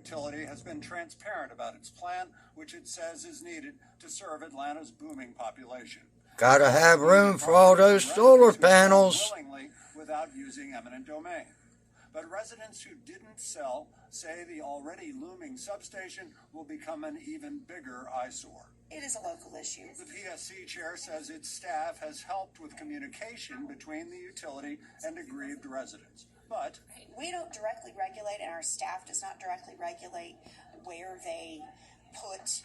Utility has been transparent about its plan, which it says is needed to serve Atlanta's booming population. Gotta have room for all those solar panels. Willingly without using eminent domain. But residents who didn't sell say the already looming substation will become an even bigger eyesore. It is a local issue. The PSC chair says its staff has helped with communication between the utility and aggrieved residents. But we don't directly regulate, and our staff does not directly regulate where they put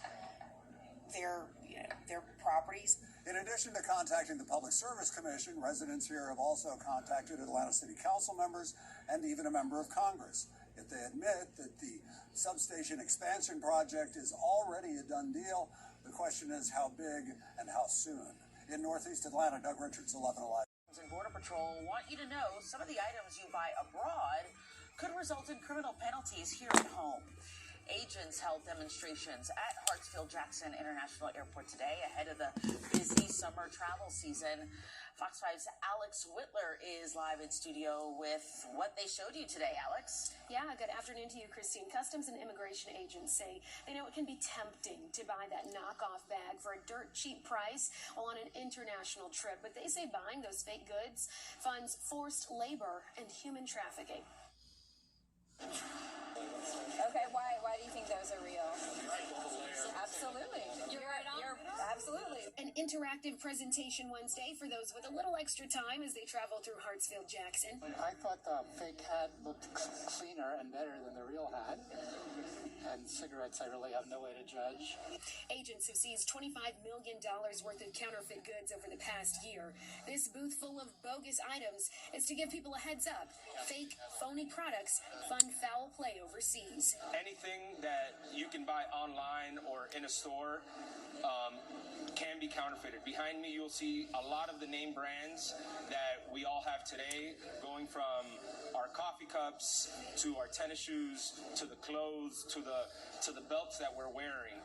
their properties. In addition to contacting the Public Service Commission, residents here have also contacted Atlanta City Council members and even a member of Congress. If they admit that the substation expansion project is already a done deal, the question is how big and how soon. In Northeast Atlanta, Doug Richards, 11 Alive. Border Patrol want you to know some of the items you buy abroad could result in criminal penalties here at home. Agents held demonstrations at Hartsfield-Jackson International Airport today ahead of the busy summer travel season. Fox 5's Alex Whitler is live in studio with what they showed you today, Alex. Yeah, good afternoon to you, Christine. Customs and immigration agents say they know it can be tempting to buy that knockoff bag for a dirt cheap price while on an international trip, but they say buying those fake goods funds forced labor and human trafficking. Okay, why do you think those are real? Absolutely. You're right on. Absolutely. An interactive presentation Wednesday for those with a little extra time as they travel through Hartsfield-Jackson. I thought the fake hat looked cleaner and better than the real hat. And cigarettes, I really have no way to judge. Agents have seized $25 million worth of counterfeit goods over the past year. This booth full of bogus items is to give people a heads up. Fake, phony products fund foul play overseas. Anything that you can buy online or in a store can be counterfeited. Behind me, you'll see a lot of the name brands that we all have today, going from our coffee cups to our tennis shoes to the clothes to the belts that we're wearing.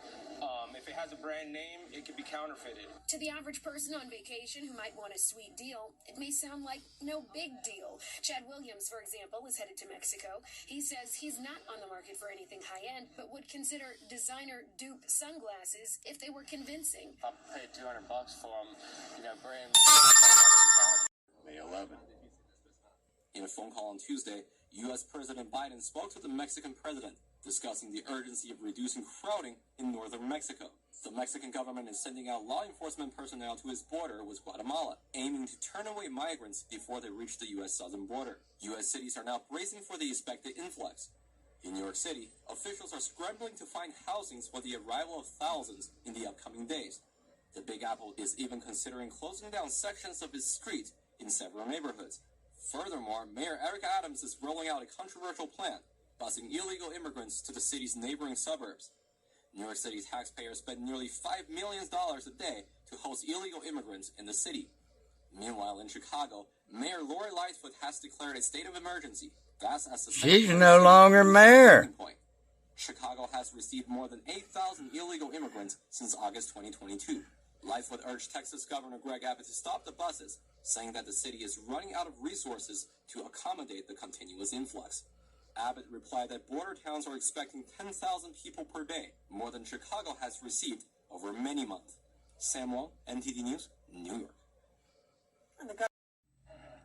If it has a brand name, it can be counterfeited. To the average person on vacation who might want a sweet deal, it may sound like no big deal. Chad Williams, for example, is headed to Mexico. He says he's not on the market for anything high-end, but would consider designer dupe sunglasses if they were convincing. I'll pay $200 for them, brand May 11. In a phone call on Tuesday, U.S. President Biden spoke to the Mexican president, discussing the urgency of reducing crowding in northern Mexico. The Mexican government is sending out law enforcement personnel to its border with Guatemala, aiming to turn away migrants before they reach the U.S. southern border. U.S. cities are now bracing for the expected influx. In New York City, officials are scrambling to find housings for the arrival of thousands in the upcoming days. The Big Apple is even considering closing down sections of its street in several neighborhoods. Furthermore, Mayor Erica Adams is rolling out a controversial plan, busing illegal immigrants to the city's neighboring suburbs. New York City taxpayers spend nearly $5 million a day to host illegal immigrants in the city. Meanwhile, in Chicago, Mayor Lori Lightfoot has declared a state of emergency. That's as the She's no longer mayor. Chicago has received more than 8,000 illegal immigrants since August 2022. Lightfoot urged Texas Governor Greg Abbott to stop the buses, saying that the city is running out of resources to accommodate the continuous influx. Abbott replied that border towns are expecting 10,000 people per day, more than Chicago has received over many months. Sam Wong, NTD News, New York.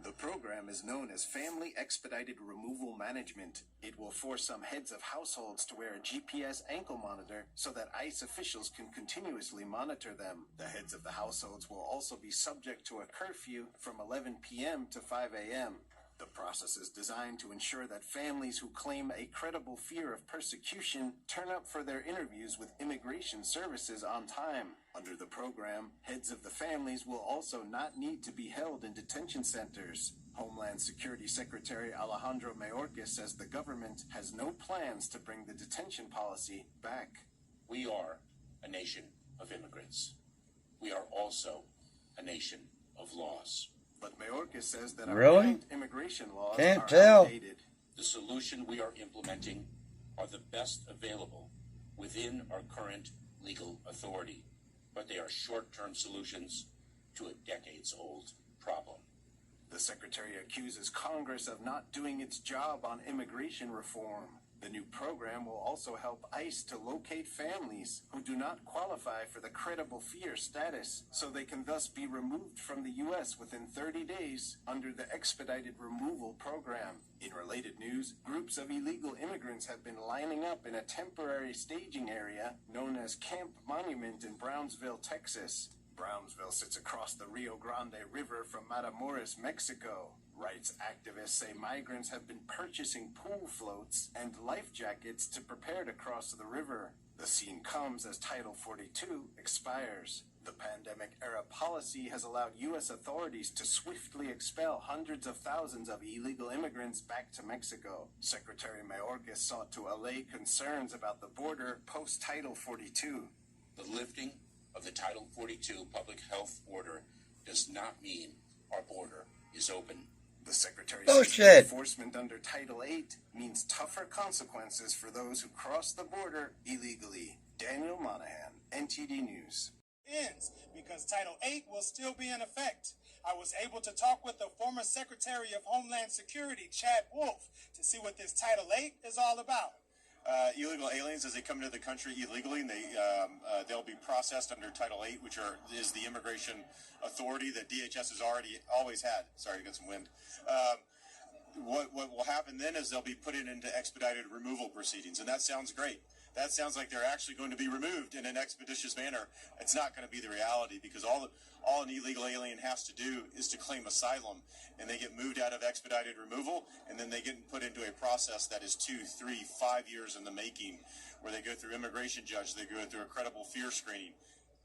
The program is known as Family Expedited Removal Management. It will force some heads of households to wear a GPS ankle monitor so that ICE officials can continuously monitor them. The heads of the households will also be subject to a curfew from 11 p.m. to 5 a.m. The process is designed to ensure that families who claim a credible fear of persecution turn up for their interviews with immigration services on time. Under the program, heads of the families will also not need to be held in detention centers. Homeland Security Secretary Alejandro Mayorkas says the government has no plans to bring the detention policy back. We are a nation of immigrants. We are also a nation of laws. But Mayorkas says that our Really? immigration laws Can't are tell. outdated. The solution we are implementing are the best available within our current legal authority, but they are short-term solutions to a decades-old problem. The secretary accuses Congress of not doing its job on immigration reform. The new program will also help ICE to locate families who do not qualify for the credible fear status, so they can thus be removed from the U.S. within 30 days under the expedited removal program. In related news, groups of illegal immigrants have been lining up in a temporary staging area known as Camp Monument in Brownsville, Texas. Brownsville sits across the Rio Grande River from Matamoros, Mexico. Rights activists say migrants have been purchasing pool floats and life jackets to prepare to cross the river. The scene comes as Title 42 expires. The pandemic-era policy has allowed U.S. authorities to swiftly expel hundreds of thousands of illegal immigrants back to Mexico. Secretary Mayorkas sought to allay concerns about the border post-Title 42. The lifting of the Title 42 public health order does not mean our border is open. The Secretary Bullshit. says enforcement under Title 8 means tougher consequences for those who cross the border illegally. Daniel Monahan, NTD News. Ends because Title 8 will still be in effect. I was able to talk with the former Secretary of Homeland Security, Chad Wolf, to see what this Title 8 is all about. Illegal aliens, as they come into the country illegally, and they'll be processed under Title 8, which is the immigration authority that DHS has always had. Sorry, I got some wind. What will happen then is they'll be put into expedited removal proceedings, and that sounds great. That sounds like they're actually going to be removed in an expeditious manner. It's not going to be the reality, because all an illegal alien has to do is to claim asylum, and they get moved out of expedited removal, and then they get put into a process that is 2, 3, 5 years in the making, where they go through immigration judge, they go through a credible fear screening.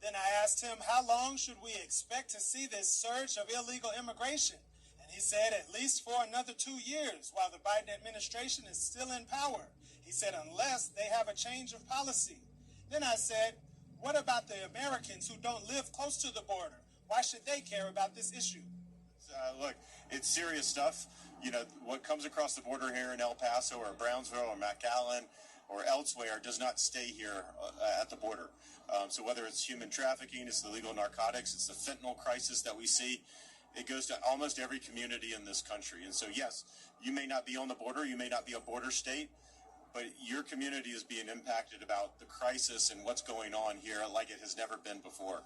Then I asked him, how long should we expect to see this surge of illegal immigration? And he said at least for another 2 years while the Biden administration is still in power. He said unless they have a change of policy. Then I said, what about the Americans who don't live close to the border? Why should they care about this issue? Look, it's serious stuff. You know, what comes across the border here in El Paso or Brownsville or McAllen or elsewhere does not stay here at the border. So whether it's human trafficking, it's the illegal narcotics, it's the fentanyl crisis that we see, it goes to almost every community in this country. And so, yes, you may not be on the border, you may not be a border state, but your community is being impacted about the crisis and what's going on here like it has never been before.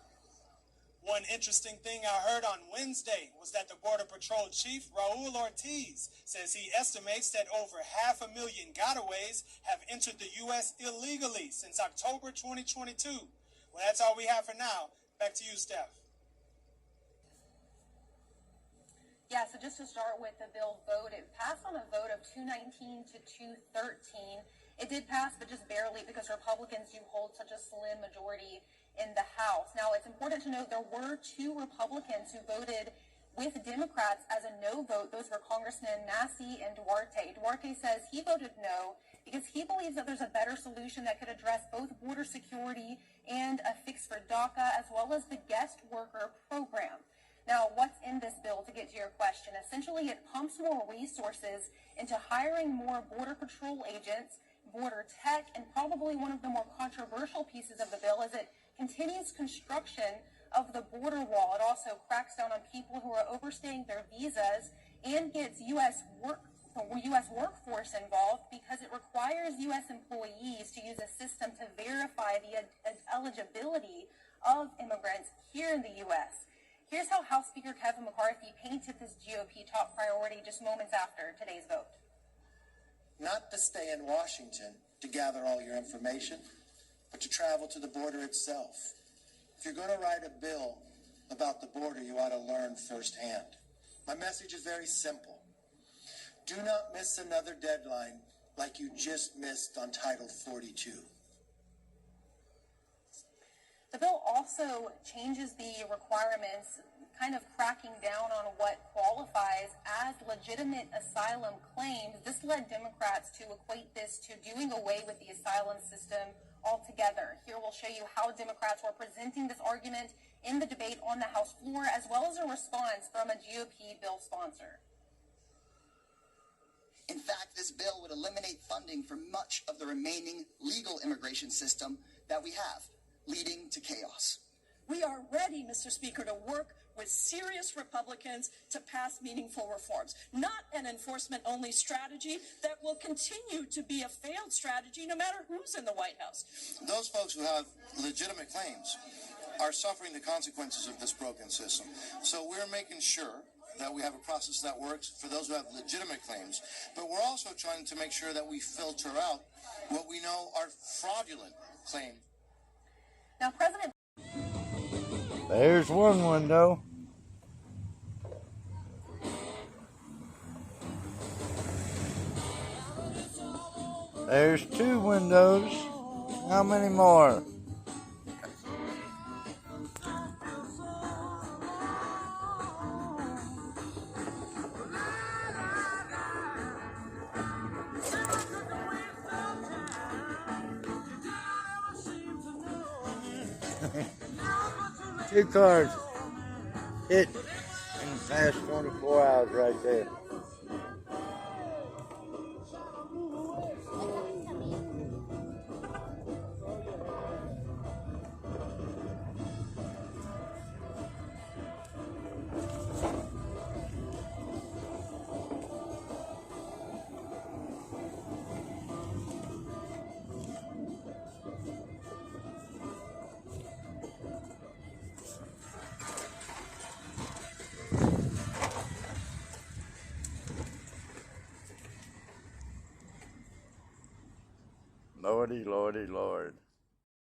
One interesting thing I heard on Wednesday was that the Border Patrol Chief, Raul Ortiz, says he estimates that over 500,000 gotaways have entered the U.S. illegally since October 2022. Well, that's all we have for now. Back to you, Steph. Yeah, so just to start with the bill vote, it passed on a vote of 219 to 213. It did pass, but just barely, because Republicans do hold such a slim majority in the House. Now, it's important to note there were 2 Republicans who voted with Democrats as a no vote. Those were Congressmen Massey and Duarte. Duarte says he voted no because he believes that there's a better solution that could address both border security and a fix for DACA, as well as the guest worker program. Now, what's in this bill, to get to your question? Essentially, it pumps more resources into hiring more Border Patrol agents, border tech, and probably one of the more controversial pieces of the bill is it continues construction of the border wall. It also cracks down on people who are overstaying their visas and gets U.S. workforce involved because it requires U.S. employees to use a system to verify the eligibility of immigrants here in the U.S. Here's how House Speaker Kevin McCarthy painted this GOP top priority just moments after today's vote. Not to stay in Washington to gather all your information, but to travel to the border itself. If you're going to write a bill about the border, you ought to learn firsthand. My message is very simple. Do not miss another deadline like you just missed on Title 42. The bill also changes the requirements, kind of cracking down on what qualifies as legitimate asylum claims. This led Democrats to equate this to doing away with the asylum system altogether. Here we'll show you how Democrats were presenting this argument in the debate on the House floor, as well as a response from a GOP bill sponsor. In fact, this bill would eliminate funding for much of the remaining legal immigration system that we have, leading to chaos. We are ready, Mr. Speaker, to work with serious Republicans to pass meaningful reforms, not an enforcement-only strategy that will continue to be a failed strategy no matter who's in the White House. Those folks who have legitimate claims are suffering the consequences of this broken system. So we're making sure that we have a process that works for those who have legitimate claims, but we're also trying to make sure that we filter out what we know are fraudulent claims. Now, President... There's one window. There's two windows. How many more? Two cars hit in the past 24 hours right there. Lordy, Lordy, Lord.